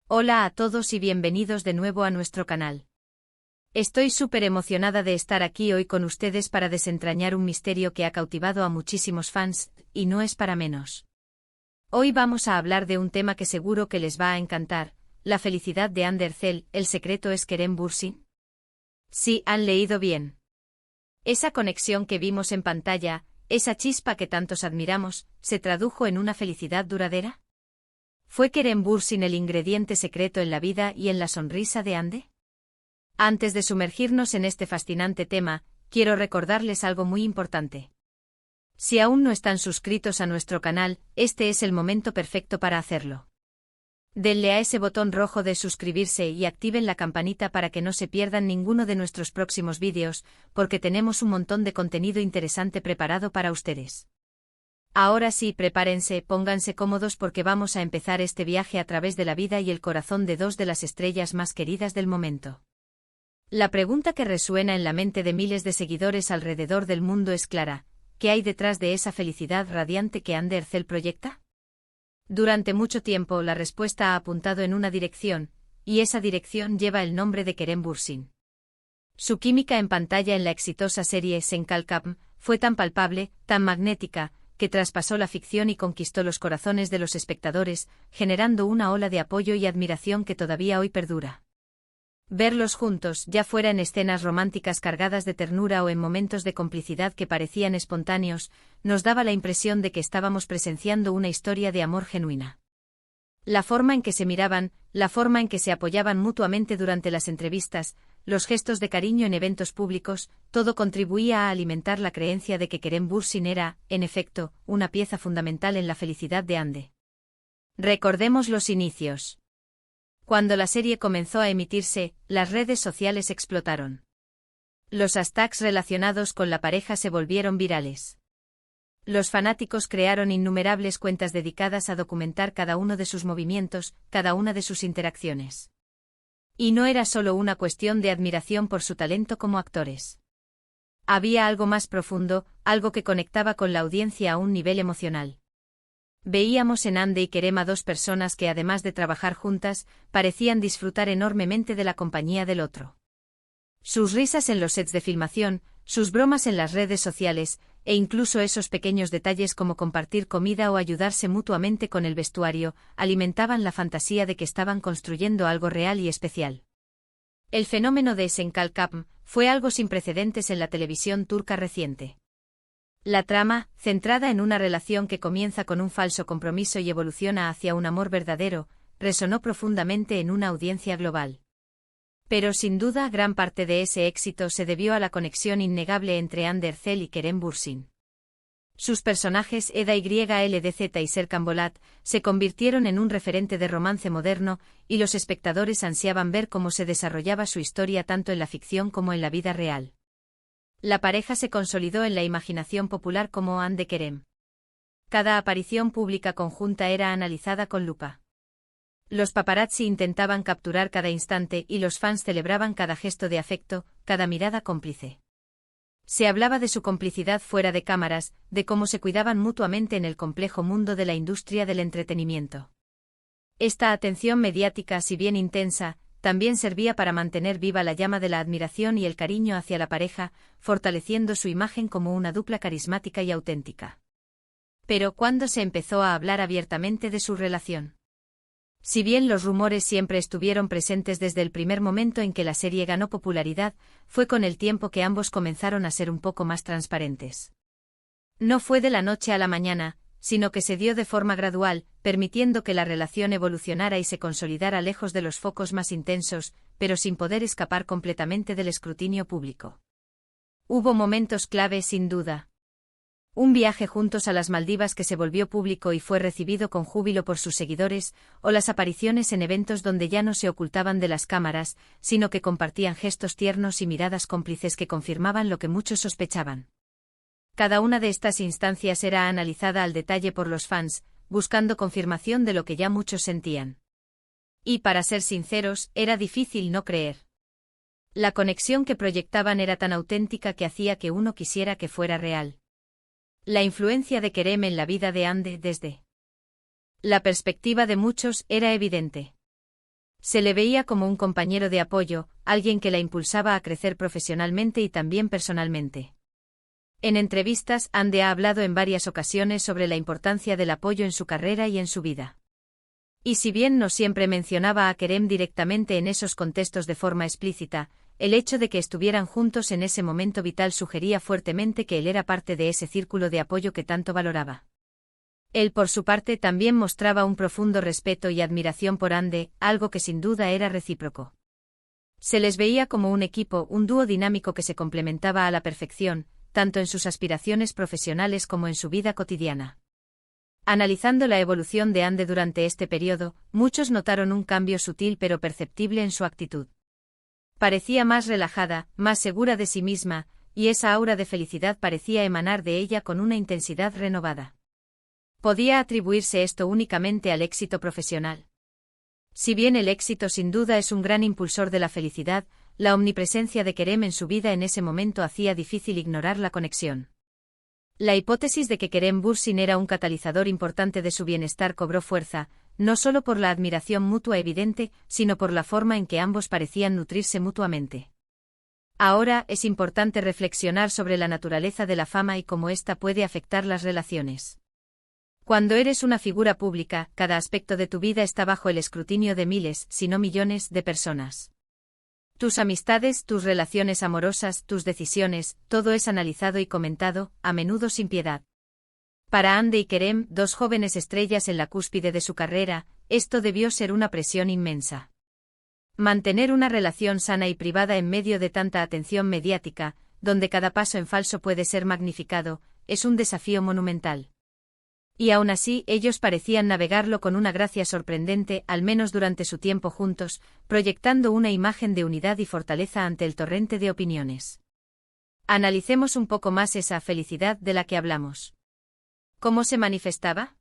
Hola a todos y bienvenidos de nuevo a nuestro canal. Estoy súper emocionada de estar aquí hoy con ustedes para desentrañar un misterio que ha cautivado a muchísimos fans, y no es para menos. Hoy vamos a hablar de un tema que seguro que les va a encantar, la felicidad de Ander Zel. ¿El secreto es Kerem Bürsin? Sí, han leído bien. Esa conexión que vimos en pantalla, esa chispa que tantos admiramos, ¿se tradujo en una felicidad duradera? ¿Fue Kerem Bürsin el ingrediente secreto en la vida y en la sonrisa de Ande? Antes de sumergirnos en este fascinante tema, quiero recordarles algo muy importante. Si aún no están suscritos a nuestro canal, este es el momento perfecto para hacerlo. Denle a ese botón rojo de suscribirse y activen la campanita para que no se pierdan ninguno de nuestros próximos vídeos, porque tenemos un montón de contenido interesante preparado para ustedes. Ahora sí, prepárense, pónganse cómodos porque vamos a empezar este viaje a través de la vida y el corazón de dos de las estrellas más queridas del momento. La pregunta que resuena en la mente de miles de seguidores alrededor del mundo es clara: ¿qué hay detrás de esa felicidad radiante que Ander Zel proyecta? Durante mucho tiempo la respuesta ha apuntado en una dirección, y esa dirección lleva el nombre de Kerem Bürsin. Su química en pantalla en la exitosa serie Senkalkam fue tan palpable, tan magnética, que traspasó la ficción y conquistó los corazones de los espectadores, generando una ola de apoyo y admiración que todavía hoy perdura. Verlos juntos, ya fuera en escenas románticas cargadas de ternura o en momentos de complicidad que parecían espontáneos, nos daba la impresión de que estábamos presenciando una historia de amor genuina. La forma en que se miraban, la forma en que se apoyaban mutuamente durante las entrevistas, los gestos de cariño en eventos públicos, todo contribuía a alimentar la creencia de que Kerem Bürsin era, en efecto, una pieza fundamental en la felicidad de Ande. Recordemos los inicios. Cuando la serie comenzó a emitirse, las redes sociales explotaron. Los hashtags relacionados con la pareja se volvieron virales. Los fanáticos crearon innumerables cuentas dedicadas a documentar cada uno de sus movimientos, cada una de sus interacciones. Y no era solo una cuestión de admiración por su talento como actores. Había algo más profundo, algo que conectaba con la audiencia a un nivel emocional. Veíamos en Ande y Kerem a dos personas que, además de trabajar juntas, parecían disfrutar enormemente de la compañía del otro. Sus risas en los sets de filmación, sus bromas en las redes sociales, e incluso esos pequeños detalles como compartir comida o ayudarse mutuamente con el vestuario, alimentaban la fantasía de que estaban construyendo algo real y especial. El fenómeno de Senkalkam fue algo sin precedentes en la televisión turca reciente. La trama, centrada en una relación que comienza con un falso compromiso y evoluciona hacia un amor verdadero, resonó profundamente en una audiencia global. Pero sin duda gran parte de ese éxito se debió a la conexión innegable entre Ander Zel y Kerem Bürsin. Sus personajes Eda YLDZ y Serkan Bolat se convirtieron en un referente de romance moderno, y los espectadores ansiaban ver cómo se desarrollaba su historia tanto en la ficción como en la vida real. La pareja se consolidó en la imaginación popular como Ande Kerem. Cada aparición pública conjunta era analizada con lupa. Los paparazzi intentaban capturar cada instante y los fans celebraban cada gesto de afecto, cada mirada cómplice. Se hablaba de su complicidad fuera de cámaras, de cómo se cuidaban mutuamente en el complejo mundo de la industria del entretenimiento. Esta atención mediática, si bien intensa, también servía para mantener viva la llama de la admiración y el cariño hacia la pareja, fortaleciendo su imagen como una dupla carismática y auténtica. Pero ¿cuándo se empezó a hablar abiertamente de su relación? Si bien los rumores siempre estuvieron presentes desde el primer momento en que la serie ganó popularidad, fue con el tiempo que ambos comenzaron a ser un poco más transparentes. No fue de la noche a la mañana, sino que se dio de forma gradual, permitiendo que la relación evolucionara y se consolidara lejos de los focos más intensos, pero sin poder escapar completamente del escrutinio público. Hubo momentos clave sin duda. Un viaje juntos a las Maldivas que se volvió público y fue recibido con júbilo por sus seguidores, o las apariciones en eventos donde ya no se ocultaban de las cámaras, sino que compartían gestos tiernos y miradas cómplices que confirmaban lo que muchos sospechaban. Cada una de estas instancias era analizada al detalle por los fans, buscando confirmación de lo que ya muchos sentían. Y para ser sinceros, era difícil no creer. La conexión que proyectaban era tan auténtica que hacía que uno quisiera que fuera real. La influencia de Kerem en la vida de Ande desde la perspectiva de muchos era evidente. Se le veía como un compañero de apoyo, alguien que la impulsaba a crecer profesionalmente y también personalmente. En entrevistas, Ande ha hablado en varias ocasiones sobre la importancia del apoyo en su carrera y en su vida. Y si bien no siempre mencionaba a Kerem directamente en esos contextos de forma explícita, el hecho de que estuvieran juntos en ese momento vital sugería fuertemente que él era parte de ese círculo de apoyo que tanto valoraba. Él por su parte también mostraba un profundo respeto y admiración por Ande, algo que sin duda era recíproco. Se les veía como un equipo, un dúo dinámico que se complementaba a la perfección, tanto en sus aspiraciones profesionales como en su vida cotidiana. Analizando la evolución de Ande durante este periodo, muchos notaron un cambio sutil pero perceptible en su actitud. Parecía más relajada, más segura de sí misma, y esa aura de felicidad parecía emanar de ella con una intensidad renovada. ¿Podía atribuirse esto únicamente al éxito profesional? Si bien el éxito sin duda es un gran impulsor de la felicidad, la omnipresencia de Kerem en su vida en ese momento hacía difícil ignorar la conexión. La hipótesis de que Kerem Bürsin era un catalizador importante de su bienestar cobró fuerza, no solo por la admiración mutua evidente, sino por la forma en que ambos parecían nutrirse mutuamente. Ahora es importante reflexionar sobre la naturaleza de la fama y cómo ésta puede afectar las relaciones. Cuando eres una figura pública, cada aspecto de tu vida está bajo el escrutinio de miles, si no millones, de personas. Tus amistades, tus relaciones amorosas, tus decisiones, todo es analizado y comentado, a menudo sin piedad. Para Ande y Kerem, dos jóvenes estrellas en la cúspide de su carrera, esto debió ser una presión inmensa. Mantener una relación sana y privada en medio de tanta atención mediática, donde cada paso en falso puede ser magnificado, es un desafío monumental. Y aún así, ellos parecían navegarlo con una gracia sorprendente, al menos durante su tiempo juntos, proyectando una imagen de unidad y fortaleza ante el torrente de opiniones. Analicemos un poco más esa felicidad de la que hablamos. ¿Cómo se manifestaba?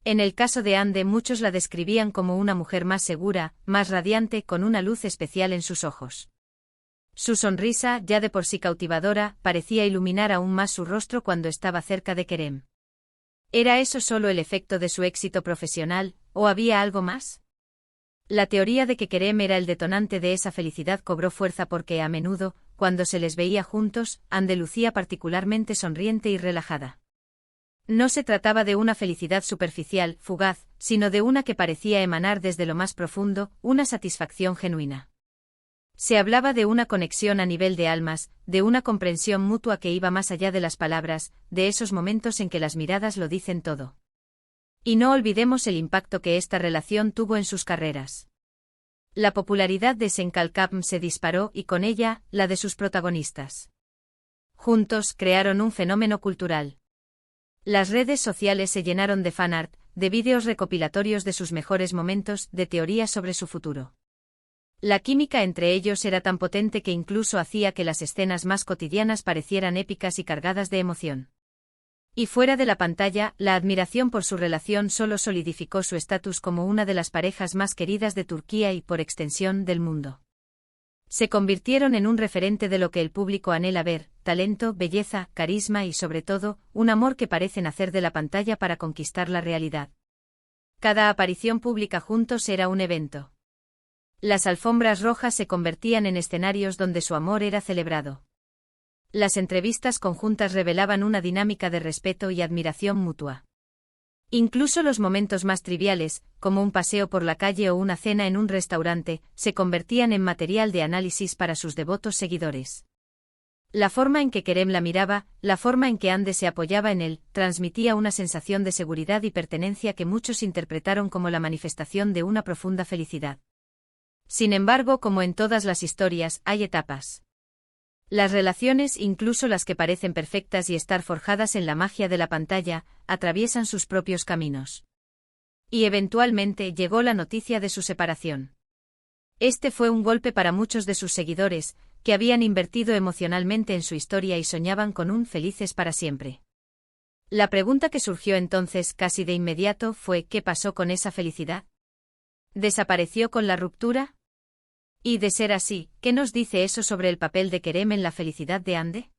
En el caso de Ande, muchos la describían como una mujer más segura, más radiante, con una luz especial en sus ojos. Su sonrisa, ya de por sí cautivadora, parecía iluminar aún más su rostro cuando estaba cerca de Kerem. ¿Era eso solo el efecto de su éxito profesional, o había algo más? La teoría de que Kerem era el detonante de esa felicidad cobró fuerza porque a menudo, cuando se les veía juntos, Ande lucía particularmente sonriente y relajada. No se trataba de una felicidad superficial, fugaz, sino de una que parecía emanar desde lo más profundo, una satisfacción genuina. Se hablaba de una conexión a nivel de almas, de una comprensión mutua que iba más allá de las palabras, de esos momentos en que las miradas lo dicen todo. Y no olvidemos el impacto que esta relación tuvo en sus carreras. La popularidad de Senkalkapm se disparó y con ella, la de sus protagonistas. Juntos crearon un fenómeno cultural. Las redes sociales se llenaron de fanart, de vídeos recopilatorios de sus mejores momentos, de teorías sobre su futuro. La química entre ellos era tan potente que incluso hacía que las escenas más cotidianas parecieran épicas y cargadas de emoción. Y fuera de la pantalla, la admiración por su relación solo solidificó su estatus como una de las parejas más queridas de Turquía y, por extensión, del mundo. Se convirtieron en un referente de lo que el público anhela ver: talento, belleza, carisma y, sobre todo, un amor que parece nacer de la pantalla para conquistar la realidad. Cada aparición pública juntos era un evento. Las alfombras rojas se convertían en escenarios donde su amor era celebrado. Las entrevistas conjuntas revelaban una dinámica de respeto y admiración mutua. Incluso los momentos más triviales, como un paseo por la calle o una cena en un restaurante, se convertían en material de análisis para sus devotos seguidores. La forma en que Kerem la miraba, la forma en que Ande se apoyaba en él, transmitía una sensación de seguridad y pertenencia que muchos interpretaron como la manifestación de una profunda felicidad. Sin embargo, como en todas las historias, hay etapas. Las relaciones, incluso las que parecen perfectas y estar forjadas en la magia de la pantalla, atraviesan sus propios caminos. Y eventualmente llegó la noticia de su separación. Este fue un golpe para muchos de sus seguidores, que habían invertido emocionalmente en su historia y soñaban con un felices para siempre. La pregunta que surgió entonces casi de inmediato fue: ¿qué pasó con esa felicidad? ¿Desapareció con la ruptura? Y de ser así, ¿qué nos dice eso sobre el papel de Kerem en la felicidad de Ande?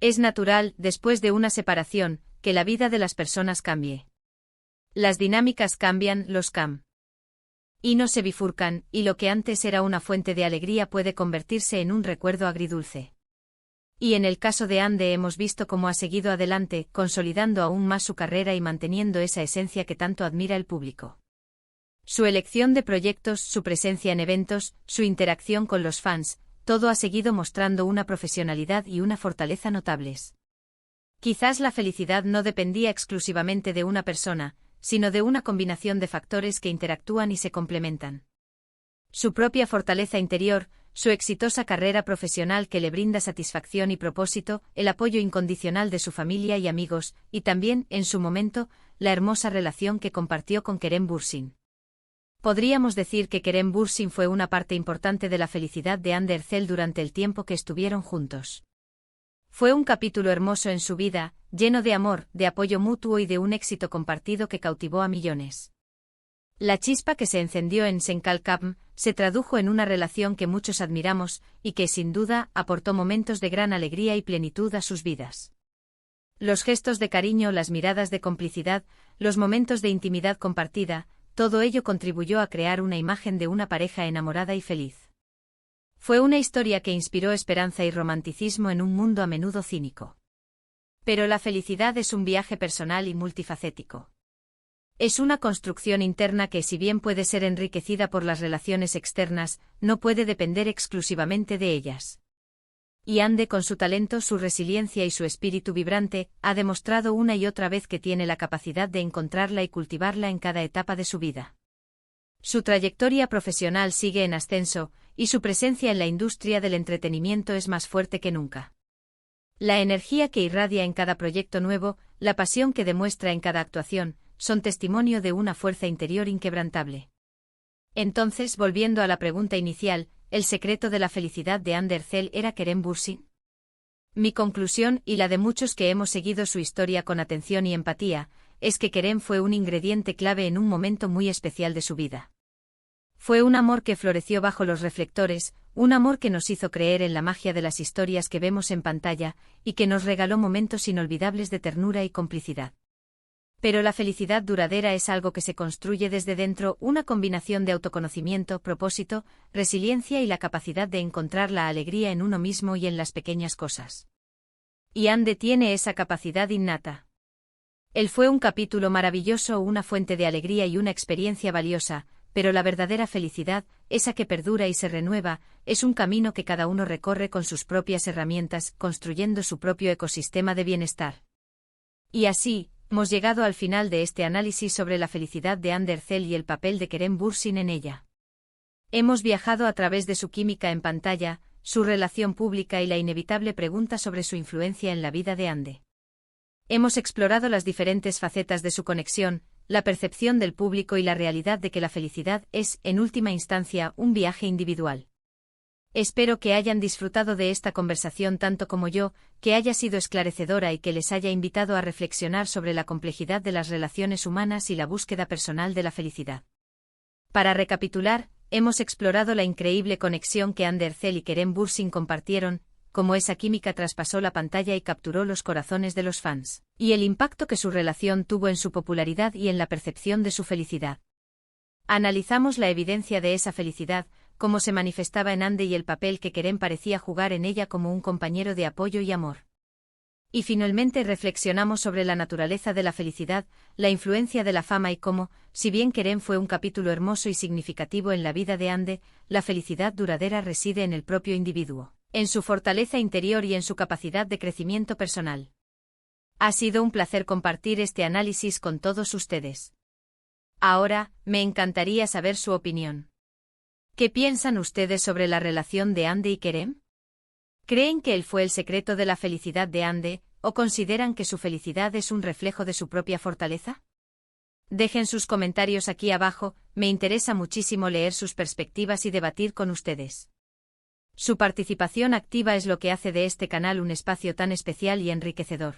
Es natural, después de una separación, que la vida de las personas cambie. Las dinámicas cambian, los cam. Y no se bifurcan, y lo que antes era una fuente de alegría puede convertirse en un recuerdo agridulce. Y en el caso de Ande hemos visto cómo ha seguido adelante, consolidando aún más su carrera y manteniendo esa esencia que tanto admira el público. Su elección de proyectos, su presencia en eventos, su interacción con los fans, todo ha seguido mostrando una profesionalidad y una fortaleza notables. Quizás la felicidad no dependía exclusivamente de una persona, sino de una combinación de factores que interactúan y se complementan. Su propia fortaleza interior, su exitosa carrera profesional que le brinda satisfacción y propósito, el apoyo incondicional de su familia y amigos, y también, en su momento, la hermosa relación que compartió con Kerem Bürsin. Podríamos decir que Kerem Bürsin fue una parte importante de la felicidad de Hande Erçel durante el tiempo que estuvieron juntos. Fue un capítulo hermoso en su vida, lleno de amor, de apoyo mutuo y de un éxito compartido que cautivó a millones. La chispa que se encendió en Senkalkam se tradujo en una relación que muchos admiramos y que, sin duda, aportó momentos de gran alegría y plenitud a sus vidas. Los gestos de cariño, las miradas de complicidad, los momentos de intimidad compartida, todo ello contribuyó a crear una imagen de una pareja enamorada y feliz. Fue una historia que inspiró esperanza y romanticismo en un mundo a menudo cínico. Pero la felicidad es un viaje personal y multifacético. Es una construcción interna que, si bien puede ser enriquecida por las relaciones externas, no puede depender exclusivamente de ellas. Y Hande, con su talento, su resiliencia y su espíritu vibrante, ha demostrado una y otra vez que tiene la capacidad de encontrarla y cultivarla en cada etapa de su vida. Su trayectoria profesional sigue en ascenso, y su presencia en la industria del entretenimiento es más fuerte que nunca. La energía que irradia en cada proyecto nuevo, la pasión que demuestra en cada actuación, son testimonio de una fuerza interior inquebrantable. Entonces, volviendo a la pregunta inicial, ¿el secreto de la felicidad de Hande Erçel era Kerem Bürsin? Mi conclusión, y la de muchos que hemos seguido su historia con atención y empatía, es que Kerem fue un ingrediente clave en un momento muy especial de su vida. Fue un amor que floreció bajo los reflectores, un amor que nos hizo creer en la magia de las historias que vemos en pantalla, y que nos regaló momentos inolvidables de ternura y complicidad. Pero la felicidad duradera es algo que se construye desde dentro, una combinación de autoconocimiento, propósito, resiliencia y la capacidad de encontrar la alegría en uno mismo y en las pequeñas cosas. Y Hande tiene esa capacidad innata. Él fue un capítulo maravilloso, una fuente de alegría y una experiencia valiosa, pero la verdadera felicidad, esa que perdura y se renueva, es un camino que cada uno recorre con sus propias herramientas, construyendo su propio ecosistema de bienestar. Y así, hemos llegado al final de este análisis sobre la felicidad de Hande Erçel y el papel de Kerem Bürsin en ella. Hemos viajado a través de su química en pantalla, su relación pública y la inevitable pregunta sobre su influencia en la vida de Hande. Hemos explorado las diferentes facetas de su conexión, la percepción del público y la realidad de que la felicidad es, en última instancia, un viaje individual. Espero que hayan disfrutado de esta conversación tanto como yo, que haya sido esclarecedora y que les haya invitado a reflexionar sobre la complejidad de las relaciones humanas y la búsqueda personal de la felicidad. Para recapitular, hemos explorado la increíble conexión que Hande Erçel y Kerem Bürsin compartieron, cómo esa química traspasó la pantalla y capturó los corazones de los fans, y el impacto que su relación tuvo en su popularidad y en la percepción de su felicidad. Analizamos la evidencia de esa felicidad, cómo se manifestaba en Hande y el papel que Kerem parecía jugar en ella como un compañero de apoyo y amor. Y finalmente reflexionamos sobre la naturaleza de la felicidad, la influencia de la fama y cómo, si bien Kerem fue un capítulo hermoso y significativo en la vida de Hande, la felicidad duradera reside en el propio individuo, en su fortaleza interior y en su capacidad de crecimiento personal. Ha sido un placer compartir este análisis con todos ustedes. Ahora, me encantaría saber su opinión. ¿Qué piensan ustedes sobre la relación de Hande y Kerem? ¿Creen que él fue el secreto de la felicidad de Hande, o consideran que su felicidad es un reflejo de su propia fortaleza? Dejen sus comentarios aquí abajo, me interesa muchísimo leer sus perspectivas y debatir con ustedes. Su participación activa es lo que hace de este canal un espacio tan especial y enriquecedor.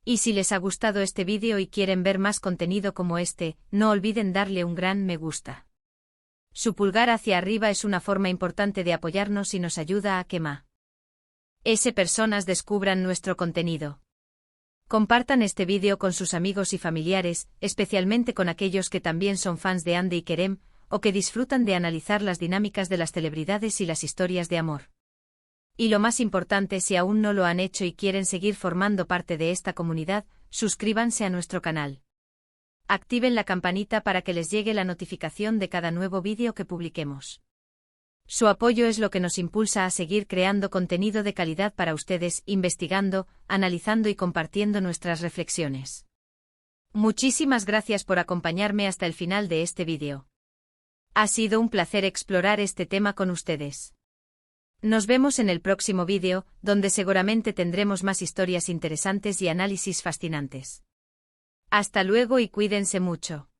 Y si les ha gustado este vídeo y quieren ver más contenido como este, no olviden darle un gran me gusta. Su pulgar hacia arriba es una forma importante de apoyarnos y nos ayuda a que más personas descubran nuestro contenido. Compartan este vídeo con sus amigos y familiares, especialmente con aquellos que también son fans de Hande y Kerem, o que disfrutan de analizar las dinámicas de las celebridades y las historias de amor. Y lo más importante, si aún no lo han hecho y quieren seguir formando parte de esta comunidad, suscríbanse a nuestro canal. Activen la campanita para que les llegue la notificación de cada nuevo vídeo que publiquemos. Su apoyo es lo que nos impulsa a seguir creando contenido de calidad para ustedes, investigando, analizando y compartiendo nuestras reflexiones. Muchísimas gracias por acompañarme hasta el final de este vídeo. Ha sido un placer explorar este tema con ustedes. Nos vemos en el próximo vídeo, donde seguramente tendremos más historias interesantes y análisis fascinantes. Hasta luego y cuídense mucho.